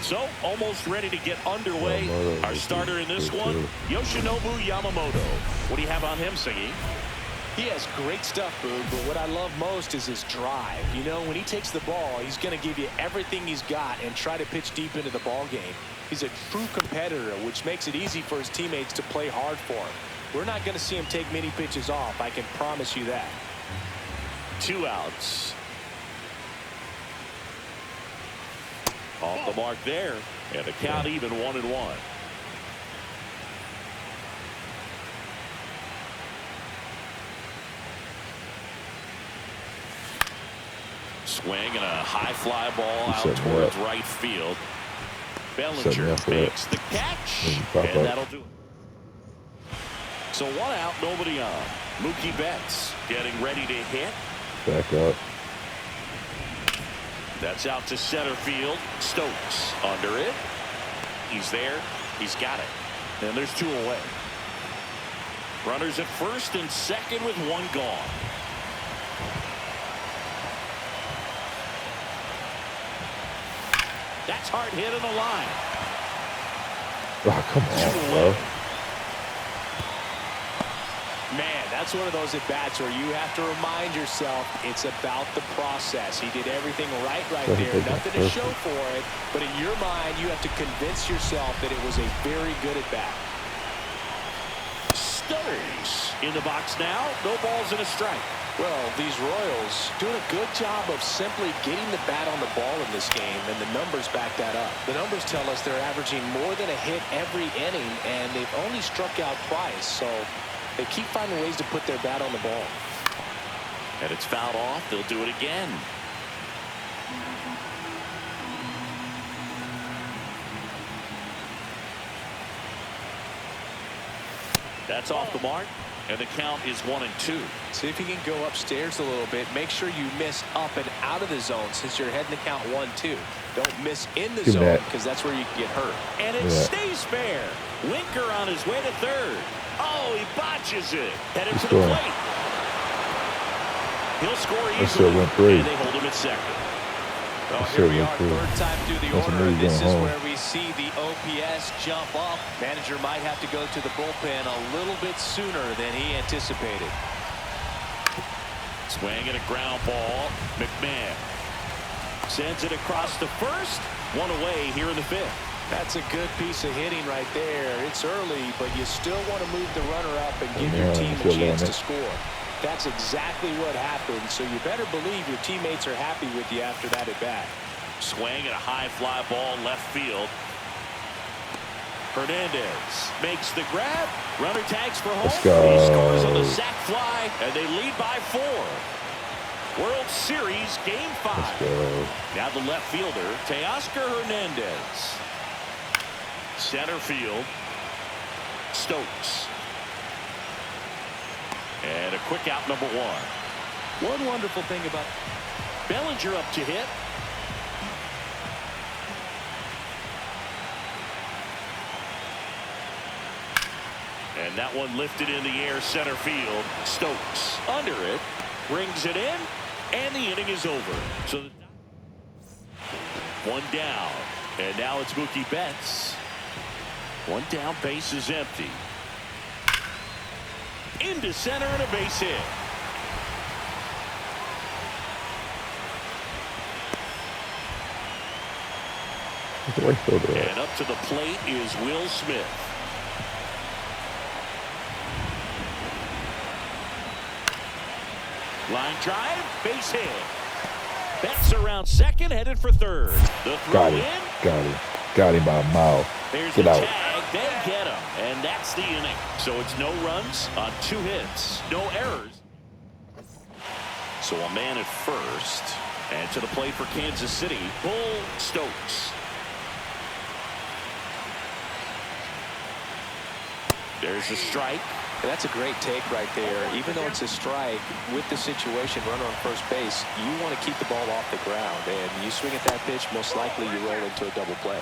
So, almost ready to get underway. Our starter in this one, Yoshinobu Yamamoto. What do you have on him, Siggy? He has great stuff, Boog, but what I love most is his drive. You know, when he takes the ball, he's going to give you everything he's got and try to pitch deep into the ball game. He's a true competitor, which makes it easy for his teammates to play hard for him. We're not going to see him take many pitches off, I can promise you that. 2 outs. Off the mark there, and the count even 1-1. Swing and a high fly ball out towards right field. Bellinger makes the catch, and that'll do it. So 1 out, nobody on. Mookie Betts getting ready to hit. Back up. That's out to center field. Stokes under it. He's there. He's got it. And there's 2 away. Runners at first and second with 1 gone. That's hard hit in the line. Oh, come on, bro. Man, that's one of those at-bats where you have to remind yourself it's about the process. He did everything right there. Nothing to show for it. But in your mind, you have to convince yourself that it was a very good at-bat. Stokes in the box now. No balls and a strike. Well, these Royals doing a good job of simply getting the bat on the ball in this game, and the numbers back that up. The numbers tell us they're averaging more than a hit every inning, and they've only struck out twice, so they keep finding ways to put their bat on the ball. And it's fouled off. They'll do it again. That's off the mark. And the count is 1-2. See if you can go upstairs a little bit. Make sure you miss up and out of the zone since you're heading to count 1-2. Don't miss in the zone because that's where you can get hurt. And it stays fair. Winker on his way to third. Oh, he botches it. Headed to the plate. He'll score easily. And they hold him at second. Well, here we are, third time through the order. This is where we see the OPS jump up. Manager might have to go to the bullpen a little bit sooner than he anticipated. Swing and a ground ball. McMahon sends it across the first. 1 away here in the 5th. That's a good piece of hitting right there. It's early, but you still want to move the runner up and give your team a chance to score. That's exactly what happened, so you better believe your teammates are happy with you after that at-bat. Swing and a high fly ball left field. Hernandez makes the grab. Runner tags for home. He scores on the sac fly, and they lead by 4. World Series Game 5. Now the left fielder, Teoscar Hernandez. Center field, Stokes. And a quick out, number 1. One wonderful thing about Bellinger up to hit. And that one lifted in the air, center field. Stokes under it, brings it in, and the inning is over. So 1 down, and now it's Mookie Betts. 1 down, base is empty. Into center and a base hit. And up to the plate is Will Smith. Line drive, base hit. Betts around second, headed for third. The throw in. Got him by a mile. There's the tag, then get him. And that's the inning. So it's no runs on 2 hits. No errors. So a man at first. And to the plate for Kansas City, Bull Stokes. There's a strike. And that's a great take right there. Even though it's a strike, with the situation, runner on first base, you want to keep the ball off the ground. And you swing at that pitch, most likely you roll into a double play.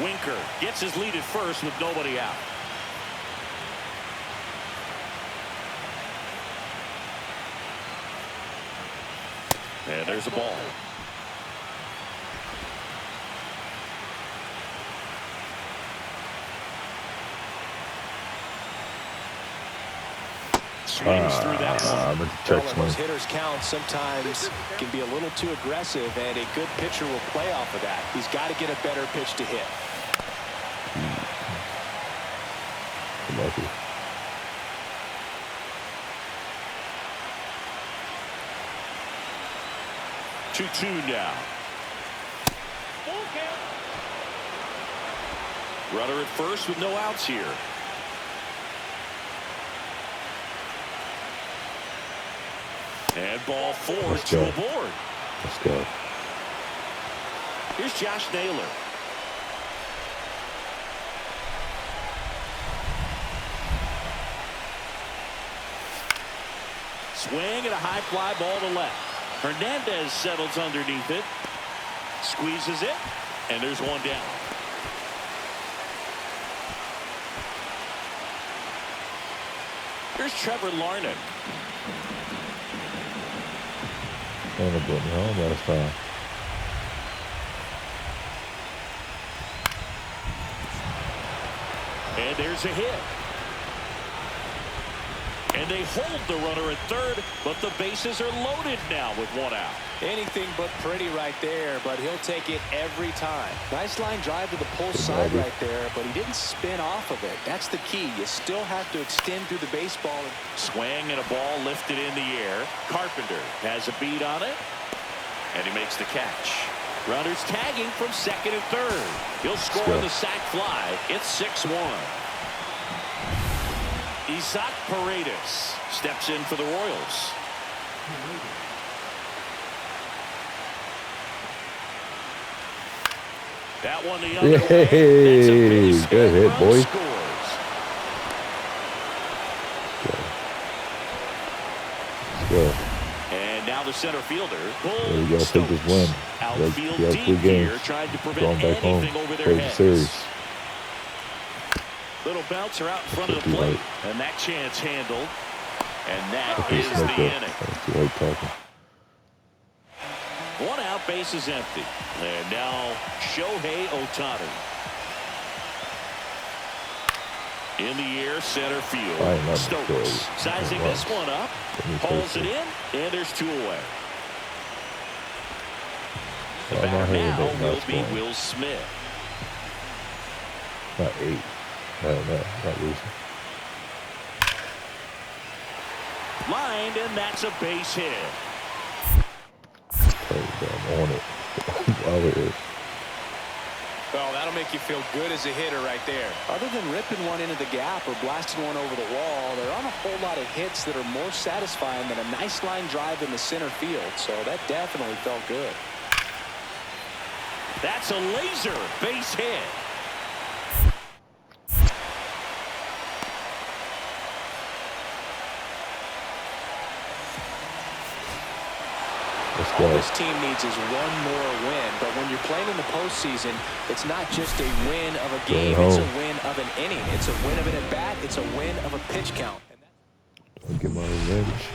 Winker gets his lead at first with nobody out. And there's a ball. swings through that one. Check Well, those hitters count sometimes can be a little too aggressive, and a good pitcher will play off of that. He's got to get a better pitch to hit. Lucky. 2-2 now. Runner at first with no outs here. And ball 4, 2 aboard. Let's go. Here's Josh Naylor. Swing and a high fly ball to left. Hernandez settles underneath it. Squeezes it. And there's one down. Here's Trevor Larnach. And it brought me home last time. And there's a hit. And they hold the runner at third, but the bases are loaded now with one out. Anything but pretty right there, but he'll take it every time. Nice line drive to the pull side right there, but he didn't spin off of it. That's the key. You still have to extend through the baseball. Swing and a ball lifted in the air. Carpenter has a beat on it, and he makes the catch. Runners tagging from second and third. He'll score the sac fly. It's 6-1. Isaac Paredes steps in for the Royals. That one the other way. That's a base hit. Good hit, boy. Scores. Let's go. And now the center fielder. There you go. Take this win. Outfield You got 3 deep here, games. trying to prevent Going back home. anything over their Play the heads. series. Little bouncer out in front of the plate, and that chance handled, and that is the inning. That's too late talking. One out, base is empty, and now Shohei Ohtani. In the air, center field. Stokes sizing this one up, pulls it in, and there's 2 away. The batter now will be Will Smith. Not 8. No, not losing. Lined, and that's a base hit. I'm on it. While it is. Well, that'll make you feel good as a hitter right there. Other than ripping one into the gap or blasting one over the wall, there aren't a whole lot of hits that are more satisfying than a nice line drive in the center field. So that definitely felt good. That's a laser base hit. All this team needs is one more win, but when you're playing in the postseason, it's not just a win of a game, it's a win of an inning. It's a win of an at-bat, it's a win of a pitch count. I'll get my revenge.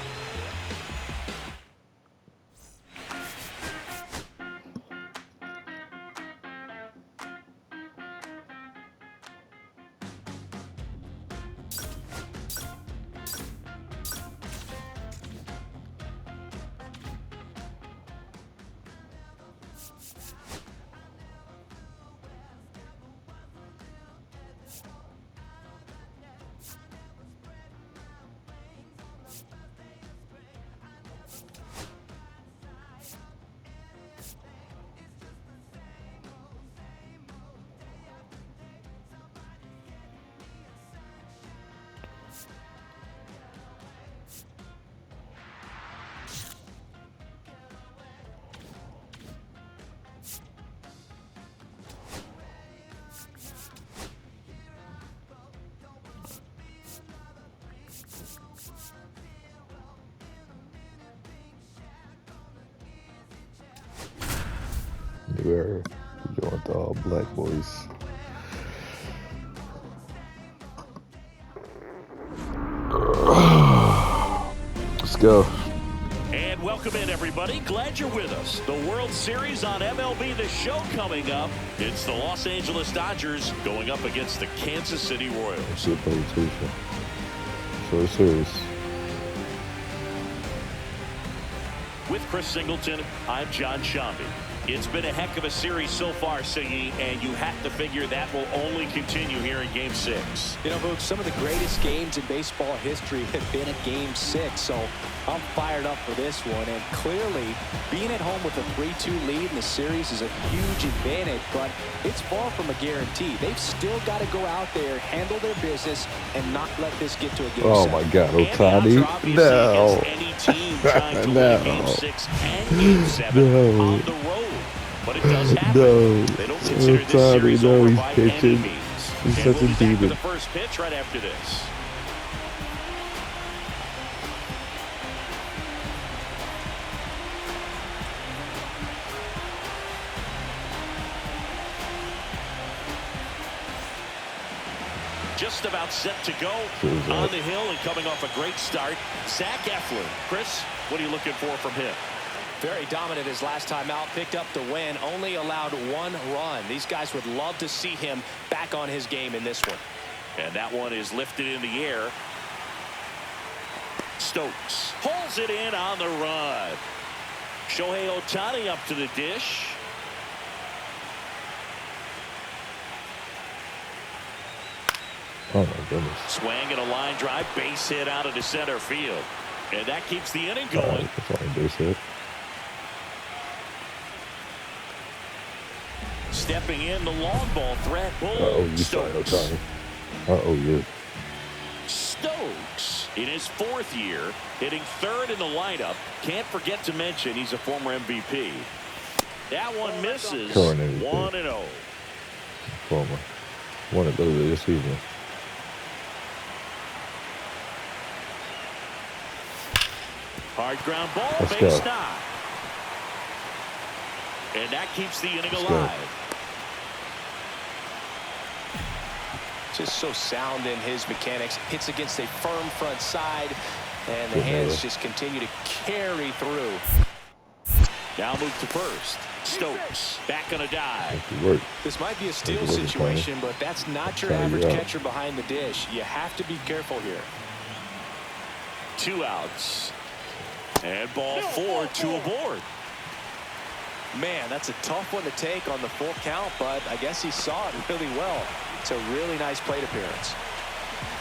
We're going with all black boys. Let's go. And welcome in, everybody. Glad you're with us. The World Series on MLB The Show coming up. It's the Los Angeles Dodgers going up against the Kansas City Royals. Super Tuesday. So serious. With Chris Singleton, I'm John Shambi. It's been a heck of a series so far, Siggy, and you have to figure that will only continue here in Game 6. You know, Boog, some of the greatest games in baseball history have been at Game 6, so I'm fired up for this one. And clearly, being at home with a 3-2 lead in the series is a huge advantage, but it's far from a guarantee. They've still got to go out there, handle their business, and not let this get to a Game 7. Oh my God, Ohtani! No! Any team trying to win Game 6 and Game 7 on the road. But it does happen. No. They don't consider this series No, over he's by pitching. any means. He's And such we'll a be back demon. with the first pitch right after this. Just about set to go on the hill and coming off a great start. Zach Eflin. Chris, what are you looking for from him? Very dominant his last time out, picked up the win, only allowed 1 run. These guys would love to see him back on his game in this one. And that one is lifted in the air. Stokes pulls it in on the run. Shohei Ohtani up to the dish. Oh my goodness. Swing and a line drive, base hit out into center field. And that keeps the inning going. That's all base hit. Stepping in the long ball threat. Uh-oh, you saw Ohtani. Uh-oh, yeah. Stokes in his 4th year, hitting 3rd in the lineup. Can't forget to mention he's a former MVP. That one misses. 1-0. Former. Won it literally this season. Hard ground ball, Let's base go. knock. And that keeps the inning Let's alive. go. Just so sound in his mechanics. Hits against a firm front side, and the hands just continue to carry through. Now move to first. Stokes back on a dive. This might be a steal situation, but that's not your average catcher behind the dish. You have to be careful here. 2 outs. And ball 4, 2 aboard. Man, that's a tough one to take on the full count, but I guess he saw it really well. It's a really nice plate appearance.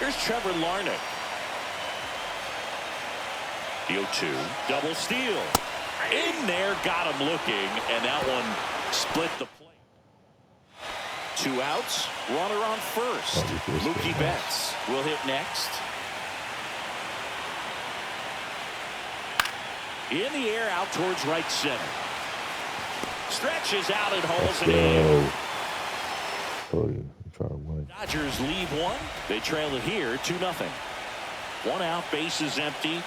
Here's Trevor Larnach. The 0-2. Double steal. In there, got him looking, and that one split the plate. 2 outs. Runner on first. Mookie Betts will hit next. In the air, out towards right center. Stretches out and holds it in. Told you, try to win. Dodgers lead 1. They trail it here 2-0. 1 out, bases empty.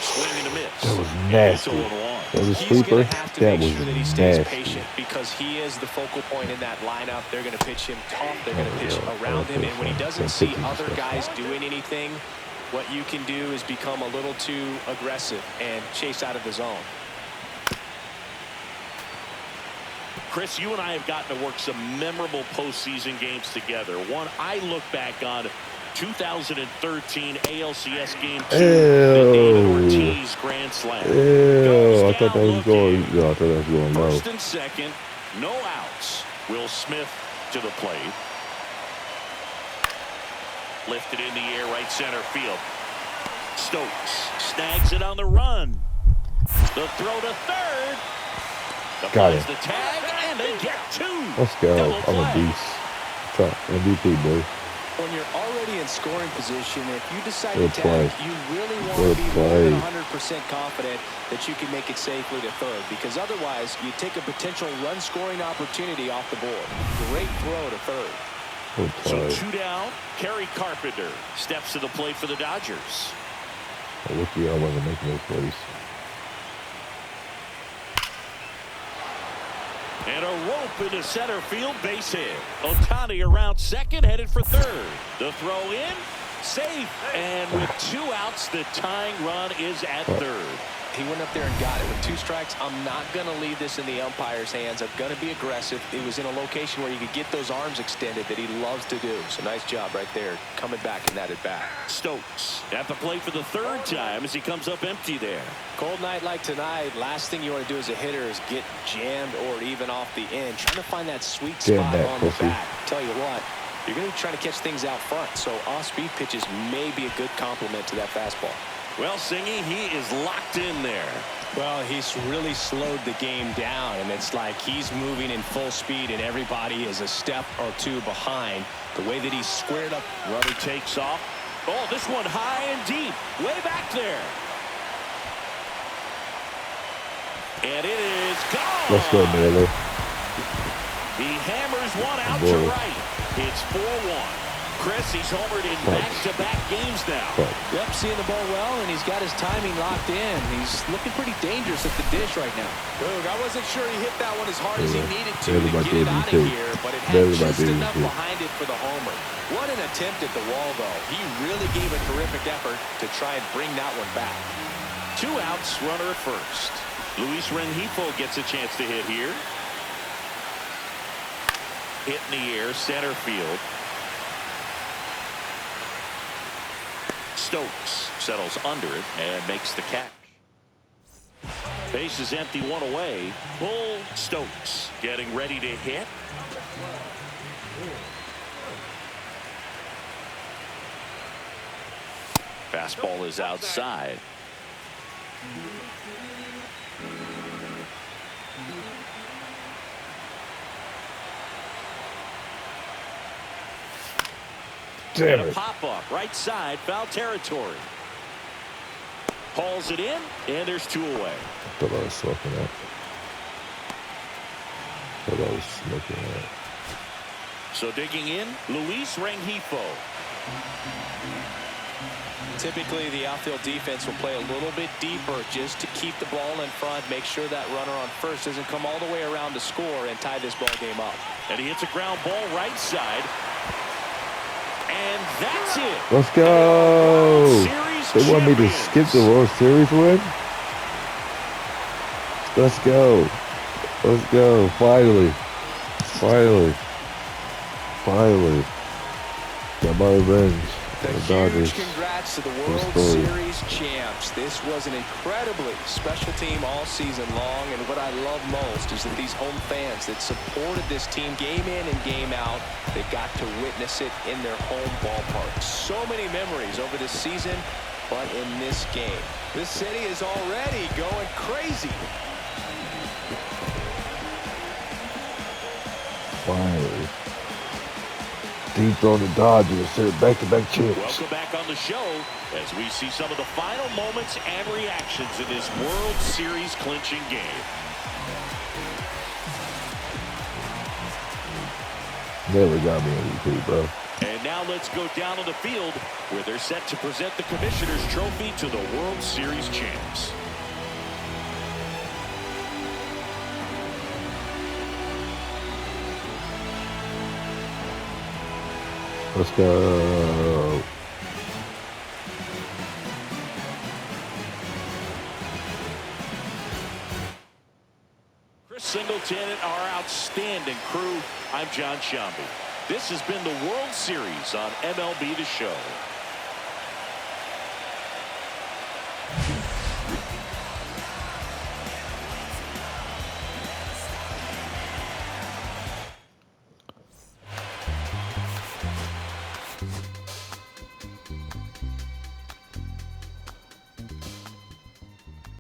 Swing and a miss. That was nasty. That was a He's sweeper. going to have to That make was sure that he stays nasty. patient because he is the focal point in that lineup. They're going to pitch him tough. They're going to pitch around him. And when he doesn't see other guys doing anything, what you can do is become a little too aggressive and chase out of the zone. Chris, you and I have gotten to work some memorable postseason games together. One I look back on, 2013 ALCS Game 2, the David Ortiz Grand Slam. Ew, I thought that was going. Yeah, I thought that was going low. First and second, no outs. Will Smith to the plate. Lifted in the air, right center field. Stokes snags it on the run. The throw to third. Got it. The tag, and they get 2. Let's go. Double I'm a play. beast. Try MVP, boy. When you're already in scoring position, if you decide Good to play. tag, you really want Good to be play. more than 100% confident that you can make it safely to third, because otherwise you take a potential run-scoring opportunity off the board. Great throw to third. Good So play. 2 down. Kerry Carpenter steps to the plate for the Dodgers. I look you, I wasn't making those plays. And a rope into center field, base hit. Ohtani around second, headed for third. The throw in, safe. And with 2 outs, the tying run is at third. He went up there and got it with 2 strikes. I'm not going to leave this in the umpire's hands. I'm going to be aggressive. It was in a location where you could get those arms extended that he loves to do. So nice job right there, coming back in that at bat. Stokes at the plate for the 3rd time as he comes up empty there. Cold night like tonight, last thing you want to do as a hitter is get jammed or even off the end. Trying to find that sweet spot on the bat. Tell you what, you're going to be trying to catch things out front. So off-speed pitches may be a good complement to that fastball. Well, Singy, he is locked in there. Well, he's really slowed the game down, and it's like he's moving in full speed, and everybody is a step or 2 behind. The way that he's squared up. Runner takes off. Oh, this one high and deep, way back there. And it is gone. Let's go, Naylor. He hammers one out to right. It's 4-1. Chris, he's homered in back-to-back games now. Yep, seeing the ball well, and he's got his timing locked in. He's looking pretty dangerous at the dish right now. Boog, I wasn't sure he hit that one as hard as he needed to get it out of here, but it had just enough behind it for the homer. What an attempt at the wall, though. He really gave a terrific effort to try and bring that one back. 2 outs, runner at first. Luis Rengifo gets a chance to hit here. Hit in the air, center field. Stokes settles under it and makes the catch. Base is empty, 1 away. Pull Stokes getting ready to hit. Fastball is outside. Damn and it. A pop-up right side, foul territory. Hauls it in, and there's 2 away. I thought I was smoking that. So digging in, Luis Rengifo. Typically, the outfield defense will play a little bit deeper just to keep the ball in front, make sure that runner on first doesn't come all the way around to score and tie this ball game up. And he hits a ground ball right side. And that's it. Let's go. They want me to skip the World Series win? Let's go. Let's go. Finally. Got my revenge. Huge congrats to the World Series champs. This was an incredibly special team all season long, and what I love most is that these home fans that supported this team game in and game out, they got to witness it in their home ballpark. So many memories over this season, but in this game, this city is already going crazy. Finally. Deep on the Dodgers. They're back-to-back champs. Welcome back on the show as we see some of the final moments and reactions in this World Series clinching game. Never got me MVP, bro. And now let's go down on the field where they're set to present the Commissioner's Trophy to the World Series champs. Let's go. Chris Singleton and our outstanding crew. I'm John Shambi. This has been the World Series on MLB The Show.